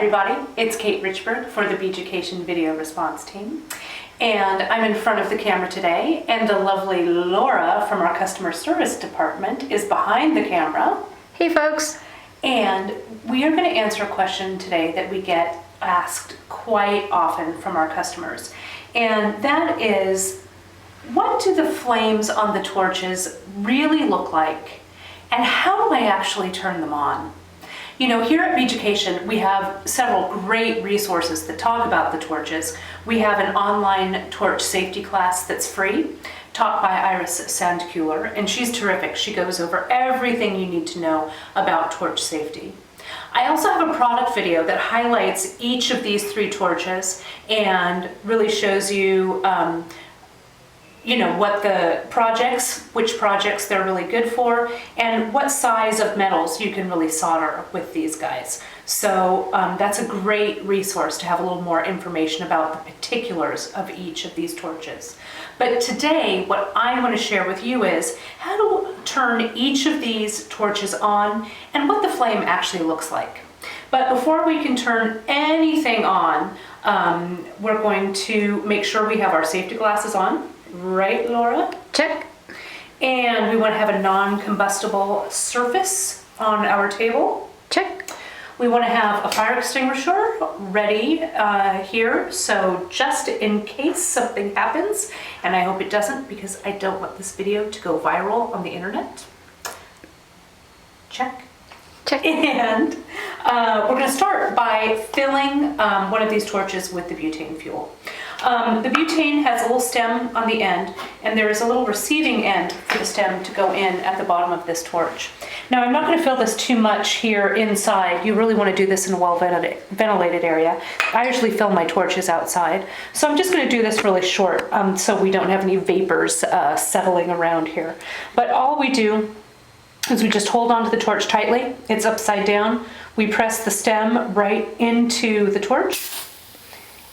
everybody, it's Kate Richburg for the Beachucation Video Response Team. And I'm in front of the camera today, and the lovely Laura from our Customer Service Department is behind the camera. Hey folks! And we are going to answer a question today that we get asked quite often from our customers. And that is, what do the flames on the torches really look like? And how do I actually turn them on? You know, here at Beachucation, we have several great resources that talk about the torches. We have an online torch safety class that's free, taught by Iris Sandkuhler, and she's terrific. She goes over everything you need to know about torch safety. I also have a product video that highlights each of these three torches and really shows you what the which projects they're really good for, and what size of metals you can really solder with these guys. So that's a great resource to have a little more information about the particulars of each of these torches. But today, what I want to share with you is how to turn each of these torches on and what the flame actually looks like. But before we can turn anything on, we're going to make sure we have our safety glasses on. Right, Laura? Check. And we want to have a non-combustible surface on our table. Check. We want to have a fire extinguisher ready here, so just in case something happens, and I hope it doesn't because I don't want this video to go viral on the internet. Check. Check. And we're going to start by filling one of these torches with the butane fuel. The butane has a little stem on the end, and there is a little receiving end for the stem to go in at the bottom of this torch. Now, I'm not going to fill this too much here inside. You really want to do this in a well-ventilated area. I usually fill my torches outside, so I'm just going to do this really short so we don't have any vapors settling around here. But all we do is we just hold onto the torch tightly. It's upside down. We press the stem right into the torch,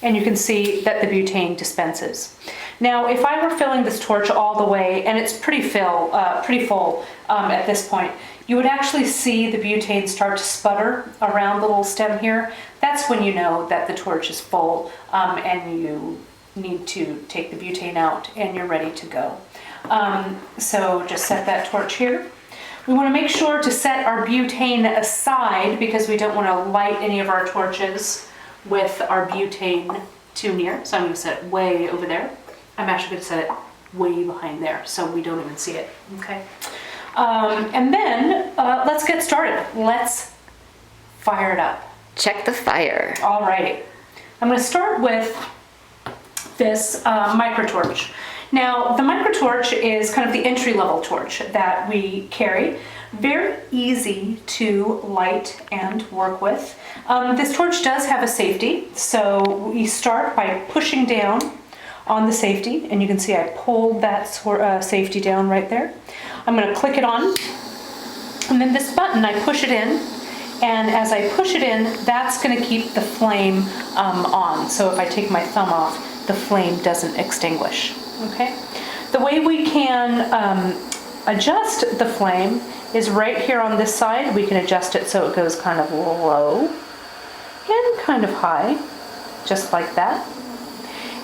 and you can see that the butane dispenses. Now, if I were filling this torch all the way, and it's pretty full at this point, you would actually see the butane start to sputter around the little stem here. That's when you know that the torch is full and you need to take the butane out and you're ready to go. So just set that torch here. We want to make sure to set our butane aside because we don't want to light any of our torches with our butane too near. So I'm going to set it way over there. I'm actually going to set it way behind there so we don't even see it. Okay. And then let's get started. Let's fire it up. Check the fire. Alrighty. I'm going to start with this micro torch. Now, the micro torch is kind of the entry-level torch that we carry. Very easy to light and work with. This torch does have a safety, so we start by pushing down on the safety, and you can see I pulled that safety down right there. I'm going to click it on, and then this button, I push it in, and as I push it in, that's going to keep the flame on. So if I take my thumb off, the flame doesn't extinguish. Okay. The way we can adjust the flame is right here on this side. We can adjust it so it goes kind of low and kind of high, just like that.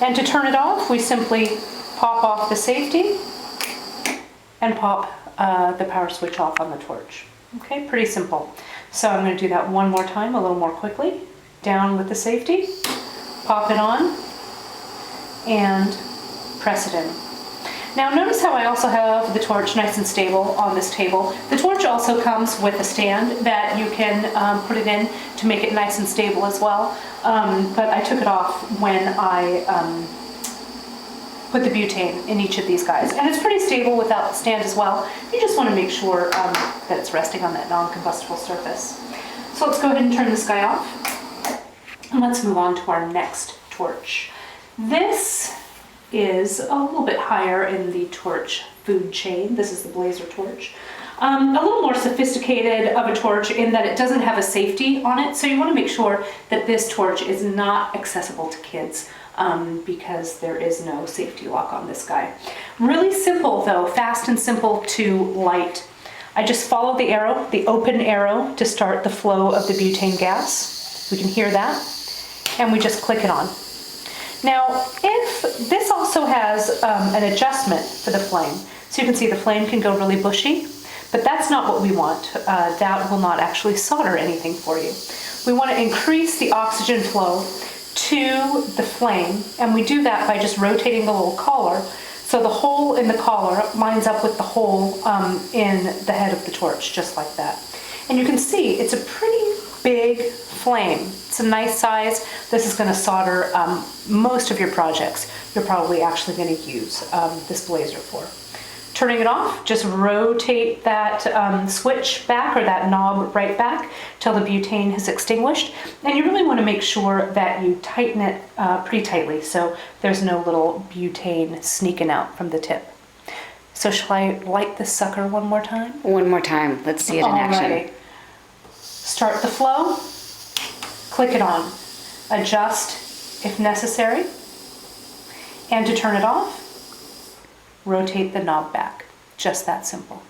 And to turn it off, we simply pop off the safety and pop the power switch off on the torch. Okay, pretty simple. So I'm going to do that one more time, a little more quickly. Down with the safety, pop it on, and press it in. Now notice how I also have the torch nice and stable on this table. The torch also comes with a stand that you can put it in to make it nice and stable as well. But I took it off when I put the butane in each of these guys. And it's pretty stable without the stand as well. You just want to make sure that it's resting on that non-combustible surface. So let's go ahead and turn this guy off. And let's move on to our next torch. This is a little bit higher in the torch food chain. This is the Blazer torch. A little more sophisticated of a torch in that it doesn't have a safety on it, so you want to make sure that this torch is not accessible to kids because there is no safety lock on this guy. Really simple though, fast and simple to light. I just follow the arrow, the open arrow, to start the flow of the butane gas. We can hear that, and we just click it on. Now, if this also has an adjustment for the flame, so you can see the flame can go really bushy, but that's not what we want. That will not actually solder anything for you. We want to increase the oxygen flow to the flame, and we do that by just rotating the little collar so the hole in the collar lines up with the hole in the head of the torch, just like that. And you can see it's a pretty big flame. It's a nice size. This is going to solder most of your projects you're probably actually going to use this blazer for. Turning it off, just rotate that switch back, or that knob right back, till the butane has extinguished. And you really want to make sure that you tighten it pretty tightly so there's no little butane sneaking out from the tip. So shall I light this sucker one more time? One more time. Let's see it in action. Alrighty. Start the flow, click it on, adjust if necessary, and to turn it off, rotate the knob back. Just that simple.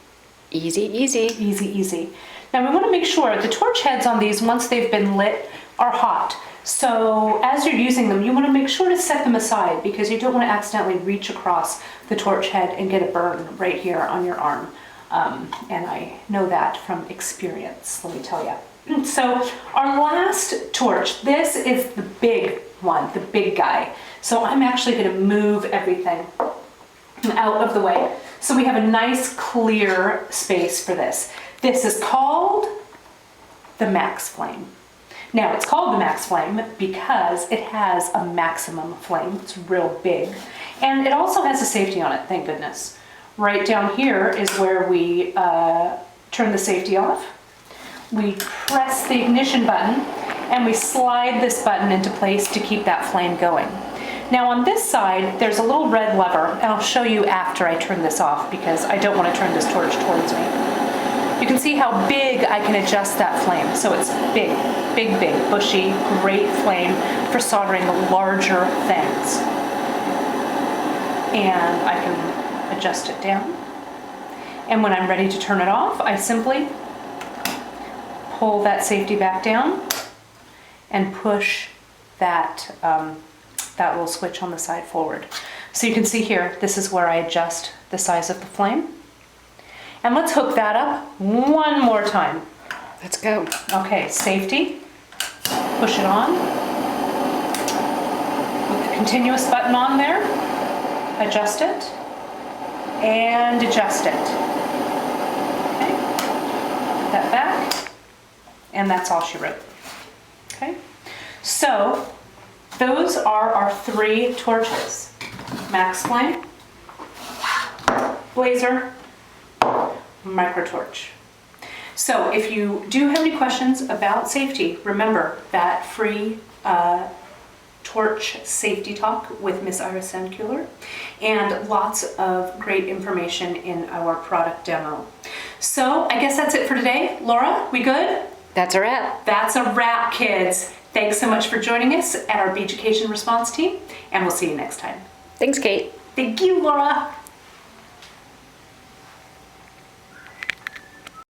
Easy, easy. Easy, easy. Now we want to make sure the torch heads on these, once they've been lit, are hot. So as you're using them, you want to make sure to set them aside, because you don't want to accidentally reach across the torch head and get a burn right here on your arm. And I know that from experience, let me tell you. So our last torch, this is the big one, the big guy. So I'm actually going to move everything out of the way so we have a nice clear space for this. This is called the max flame. Now it's called the max flame because it has a maximum flame. It's real big, and it also has a safety on it, thank goodness. Right down here is where we turn the safety off. We press the ignition button and we slide this button into place to keep that flame going. Now on this side, there's a little red lever, and I'll show you after I turn this off because I don't want to turn this torch towards me. You can see how big I can adjust that flame. So it's big, big, big, bushy, great flame for soldering the larger things. And I can adjust it down. And when I'm ready to turn it off, I simply pull that safety back down and push that that little switch on the side forward. So you can see here, this is where I adjust the size of the flame. And let's hook that up one more time. Let's go. Okay, safety, push it on. With the continuous button on there, adjust it, and adjust it. Okay, put that back, and that's all she wrote. Okay, so those are our 3 torches. Max flame, blazer, micro torch. So if you do have any questions about safety, remember that free torch safety talk with Miss Iris Sandkuhler, and lots of great information in our product demo. So I guess that's it for today. Laura, we good? That's a wrap. That's a wrap, kids. Thanks so much for joining us at our Beach Education Response team, and we'll see you next time. Thanks, Kate. Thank you, Laura.